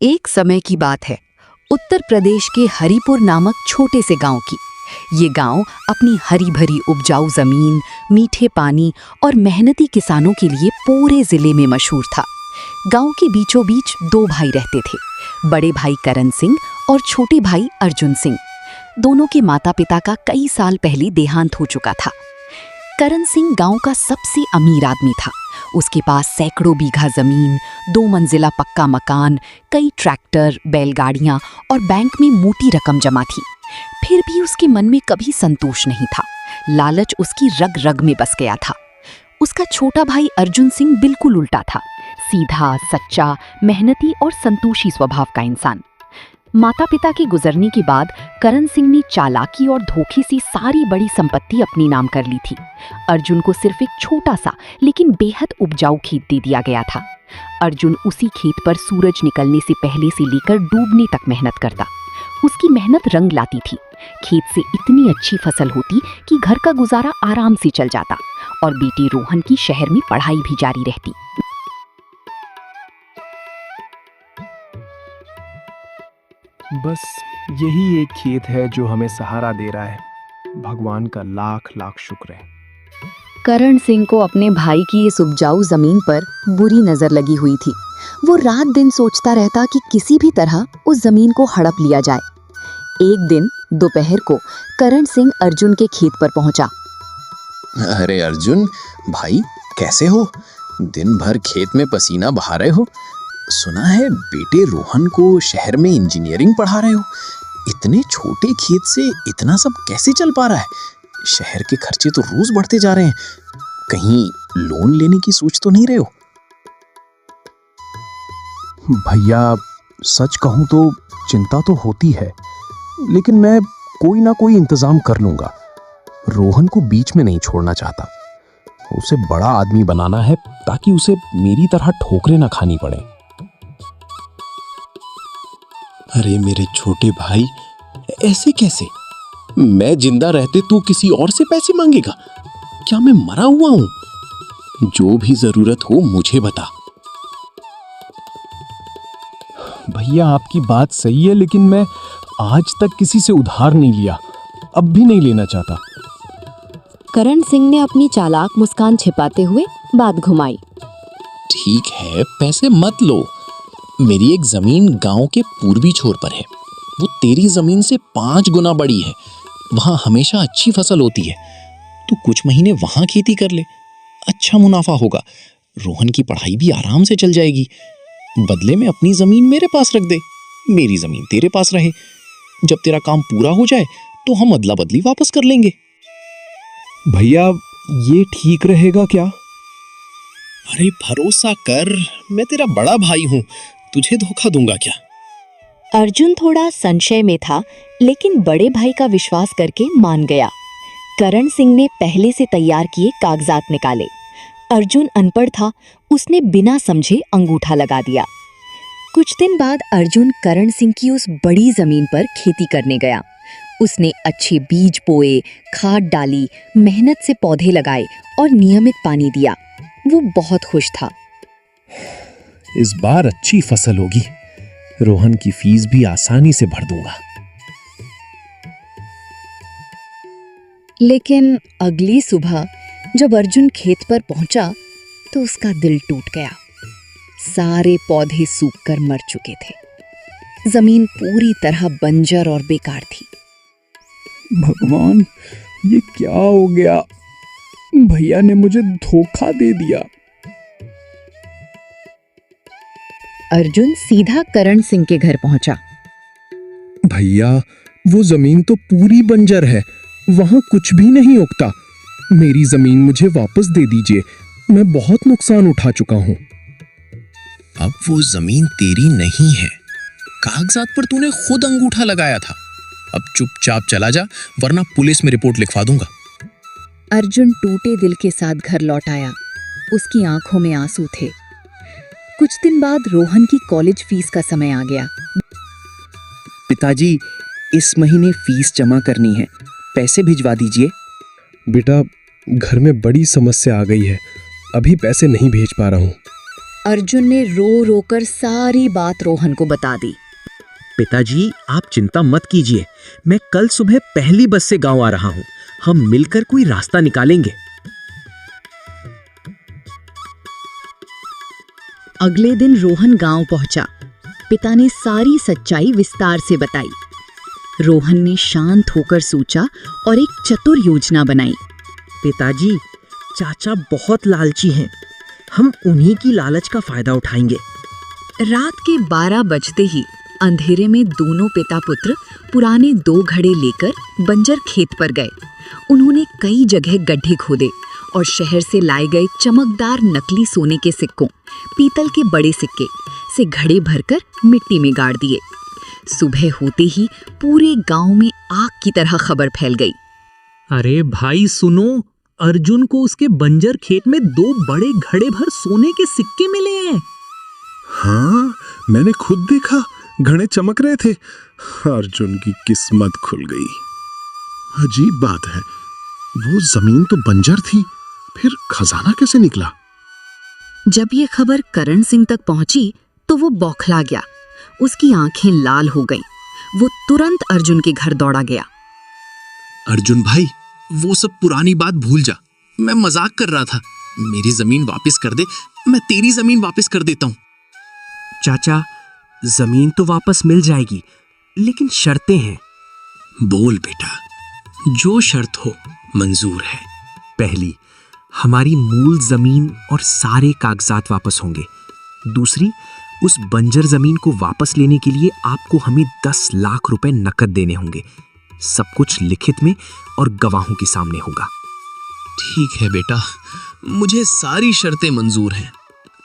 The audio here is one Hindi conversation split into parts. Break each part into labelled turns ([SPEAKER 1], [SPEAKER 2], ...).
[SPEAKER 1] एक समय की बात है, उत्तर प्रदेश के हरिपुर नामक छोटे से गांव की। ये गांव अपनी हरी भरी उपजाऊ जमीन, मीठे पानी और मेहनती किसानों के लिए पूरे जिले में मशहूर था। गांव के बीचों बीच दो भाई रहते थे, बड़े भाई करण सिंह और छोटे भाई अर्जुन सिंह। दोनों के माता पिता का कई साल पहले देहांत हो चुका था। करण सिंह गांव का सबसे अमीर आदमी था। उसके पास सैकड़ों बीघा जमीन, 2 मंजिला पक्का मकान, कई ट्रैक्टर, बैलगाड़ियां और बैंक में मोटी रकम जमा थी। फिर भी उसके मन में कभी संतोष नहीं था। लालच उसकी रग रग में बस गया था। उसका छोटा भाई अर्जुन सिंह बिल्कुल उल्टा था, सीधा, सच्चा, मेहनती और संतोषी स्वभाव का इंसान। माता पिता के गुजरने के बाद करण सिंह ने चालाकी और धोखे से सारी बड़ी संपत्ति अपने नाम कर ली थी। अर्जुन को सिर्फ एक छोटा सा लेकिन बेहद उपजाऊ खेत दे दिया गया था। अर्जुन उसी खेत पर सूरज निकलने से पहले से लेकर डूबने तक मेहनत करता। उसकी मेहनत रंग लाती थी। खेत से इतनी अच्छी फसल होती कि घर का गुजारा आराम से चल जाता और बेटी रोहन की शहर में पढ़ाई भी जारी रहती।
[SPEAKER 2] बस यही एक खेत है जो हमें सहारा दे रहा है। भगवान का लाख लाख शुक्र है।
[SPEAKER 1] करण सिंह को अपने भाई की इस उपजाऊ जमीन पर बुरी नजर लगी हुई थी। वो रात दिन सोचता रहता कि किसी भी तरह उस जमीन को हड़प लिया जाए। एक दिन दोपहर को करण सिंह अर्जुन के खेत पर पहुंचा।
[SPEAKER 3] अरे अर्जुन भाई, कैसे हो? दिन भर खेत में पसीना बहा रहे हो। सुना है बेटे रोहन को शहर में इंजीनियरिंग पढ़ा रहे हो। इतने छोटे खेत से इतना सब कैसे चल पा रहा है? शहर के खर्चे तो रोज बढ़ते जा रहे हैं। कहीं लोन लेने की सोच तो नहीं रहे हो?
[SPEAKER 2] भैया सच कहूं तो चिंता तो होती है, लेकिन मैं कोई ना कोई इंतजाम कर लूंगा। रोहन को बीच में नहीं छोड़ना चाहता। उसे बड़ा आदमी बनाना है ताकि उसे मेरी तरह ठोकरें ना खानी पड़े।
[SPEAKER 4] अरे मेरे छोटे भाई, ऐसे कैसे? मैं जिंदा रहते तू किसी और से पैसे मांगेगा? क्या मैं मरा हुआ हूं? जो भी जरूरत हो मुझे बता।
[SPEAKER 2] भैया आपकी बात सही है, लेकिन मैं आज तक किसी से उधार नहीं लिया, अब भी नहीं लेना चाहता।
[SPEAKER 1] करण सिंह ने अपनी चालाक मुस्कान छिपाते हुए बात घुमाई।
[SPEAKER 4] ठीक है, पैसे मत लो। मेरी एक जमीन गांव के पूर्वी छोर पर है। वो तेरी जमीन से 5 गुना बड़ी है। वहां हमेशा अच्छी फसल होती है। तू कुछ महीने वहां खेती कर ले, अच्छा मुनाफा होगा। रोहन की पढ़ाई भी आराम से चल जाएगी। बदले में अपनी जमीन मेरे पास रख दे, मेरी जमीन तेरे पास रहे। जब तेरा काम पूरा हो जाए तो हम अदला बदली वापस कर लेंगे।
[SPEAKER 2] भैया ये ठीक रहेगा क्या?
[SPEAKER 4] अरे भरोसा कर, मैं तेरा बड़ा भाई हूं, तुझे धोखा दूंगा क्या?
[SPEAKER 1] अर्जुन थोड़ा संशय में था, लेकिन बड़े भाई का विश्वास करके मान गया। करण सिंह ने पहले से तैयार किए कागजात निकाले। अर्जुन अनपढ़ था, उसने बिना समझे अंगूठा लगा दिया। कुछ दिन बाद अर्जुन करण सिंह की उस बड़ी जमीन पर खेती करने गया। उसने अच्छे बीज बोए, खाद डाली, मेहनत से पौधे लगाए और नियमित पानी दिया। वो बहुत खुश था।
[SPEAKER 2] इस बार अच्छी फसल होगी। रोहन की फीस भी आसानी से भर दूंगा।
[SPEAKER 1] लेकिन अगली सुबह जब अर्जुन खेत पर पहुंचा तो उसका दिल टूट गया। सारे पौधे सूखकर मर चुके थे। जमीन पूरी तरह बंजर और बेकार थी।
[SPEAKER 2] भगवान, ये क्या हो गया? भैया ने मुझे धोखा दे दिया।
[SPEAKER 1] अर्जुन सीधा करण सिंह के घर पहुंचा।
[SPEAKER 2] भैया, वो जमीन तो पूरी बंजर है, वहां कुछ भी नहीं उगता। मेरी जमीन मुझे वापस दे दीजिए, मैं बहुत नुकसान उठा चुका हूं।
[SPEAKER 4] अब वो जमीन तेरी नहीं है। कागजात पर तूने खुद अंगूठा लगाया था। अब चुपचाप चला जा, वरना पुलिस में रिपोर्ट लिखवा दूंगा।
[SPEAKER 1] अर्जुन टूटे दिल के साथ घर लौट आया। उसकी आंखों में आंसू थे। कुछ दिन बाद रोहन की कॉलेज फीस का समय आ गया।
[SPEAKER 5] पिताजी, इस महीने फीस जमा करनी है, पैसे भिजवा दीजिए।
[SPEAKER 2] बेटा, घर में बड़ी समस्या आ गई है, अभी पैसे नहीं भेज पा रहा हूँ।
[SPEAKER 1] अर्जुन ने रो रो कर सारी बात रोहन को बता दी।
[SPEAKER 2] पिताजी, आप चिंता मत कीजिए, मैं कल सुबह पहली बस से गांव आ रहा हूं। हम मिलकर कोई रास्ता निकालेंगे।
[SPEAKER 1] अगले दिन रोहन गांव पहुंचा। पिता ने सारी सच्चाई विस्तार से बताई। रोहन ने शांत होकर सोचा और एक चतुर योजना बनाई।
[SPEAKER 2] पिताजी, चाचा बहुत लालची हैं। हम उन्हीं की लालच का फायदा उठाएंगे।
[SPEAKER 1] रात के 12 बजते ही अंधेरे में दोनों पिता पुत्र पुराने 2 घड़े लेकर बंजर खेत पर गए। उन्होंने कई जगह गड्ढे खोदे और शहर से लाए गए चमकदार नकली सोने के सिक्कों, पीतल के बड़े सिक्के से घड़े भरकर मिट्टी में गाड़ दिए। सुबह होते ही पूरे गांव में आग की तरह खबर फैल गई।
[SPEAKER 2] अरे भाई सुनो, अर्जुन को उसके बंजर खेत में 2 बड़े घड़े भर सोने के सिक्के मिले हैं।
[SPEAKER 6] हाँ, मैंने खुद देखा, घड़े चमक रहे थे। अर्जुन की किस्मत खुल गई। अजीब बात है, वो जमीन तो बंजर थी, फिर खजाना कैसे निकला?
[SPEAKER 1] जब ये खबर करण सिंह तक पहुंची तो वो बौखला गया। उसकी आंखें लाल हो गईं। वो तुरंत अर्जुन के घर दौड़ा गया।
[SPEAKER 4] अर्जुन भाई, वो सब पुरानी बात भूल जा। मैं मजाक कर रहा था। मेरी जमीन वापस कर दे, मैं तेरी जमीन वापस कर देता हूं।
[SPEAKER 2] चाचा, जमीन तो वापस मिल जाएगी, लेकिन शर्तें हैं।
[SPEAKER 4] बोल बेटा, जो शर्त हो मंजूर है।
[SPEAKER 2] पहली, हमारी मूल जमीन और सारे कागजात वापस होंगे। दूसरी, उस बंजर जमीन को वापस लेने के लिए आपको हमें 10 लाख रुपए नकद देने होंगे। सब कुछ लिखित में और गवाहों के सामने होगा।
[SPEAKER 4] ठीक है बेटा, मुझे सारी शर्तें मंजूर हैं।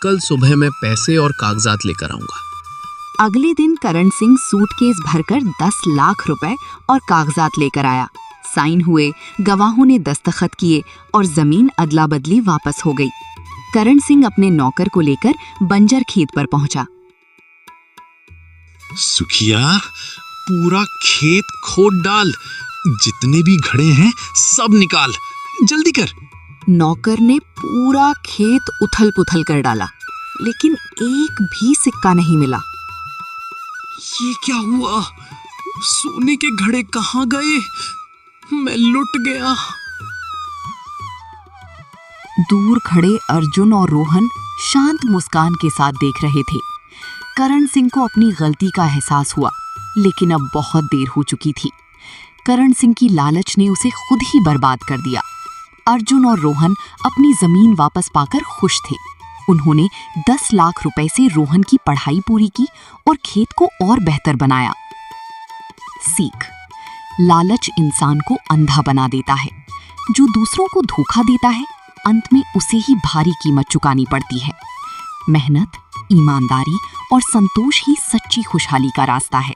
[SPEAKER 4] कल सुबह मैं पैसे और कागजात लेकर आऊंगा।
[SPEAKER 1] अगले दिन करण सिंह सूटकेस भरकर 10 लाख रुपए और कागजात लेकर आया। साइन हुए, गवाहों ने दस्तखत किए और जमीन अदला बदली वापस हो गई। करण सिंह अपने नौकर को लेकर बंजर खेत पर पहुंचा।
[SPEAKER 4] सुखिया, पूरा खेत खोद डाल। जितने भी घड़े हैं सब निकाल, जल्दी कर।
[SPEAKER 1] नौकर ने पूरा खेत उथल पुथल कर डाला, लेकिन एक भी सिक्का नहीं मिला।
[SPEAKER 4] ये क्या हुआ? सोने के घड़े कहाँ गए? मैं लुट गया।
[SPEAKER 1] दूर खड़े अर्जुन और रोहन शांत मुस्कान के साथ देख रहे थे। करण सिंह को अपनी गलती का एहसास हुआ, लेकिन अब बहुत देर हो चुकी थी। करण सिंह की लालच ने उसे खुद ही बर्बाद कर दिया। अर्जुन और रोहन अपनी जमीन वापस पाकर खुश थे। उन्होंने 10 लाख रुपए से रोहन की पढ़ाई पूरी की और खेत को और बेहतर बनाया। सीख: लालच इंसान को अंधा बना देता है। जो दूसरों को धोखा देता है, अंत में उसे ही भारी कीमत चुकानी पड़ती है। मेहनत, ईमानदारी और संतोष ही सच्ची खुशहाली का रास्ता है।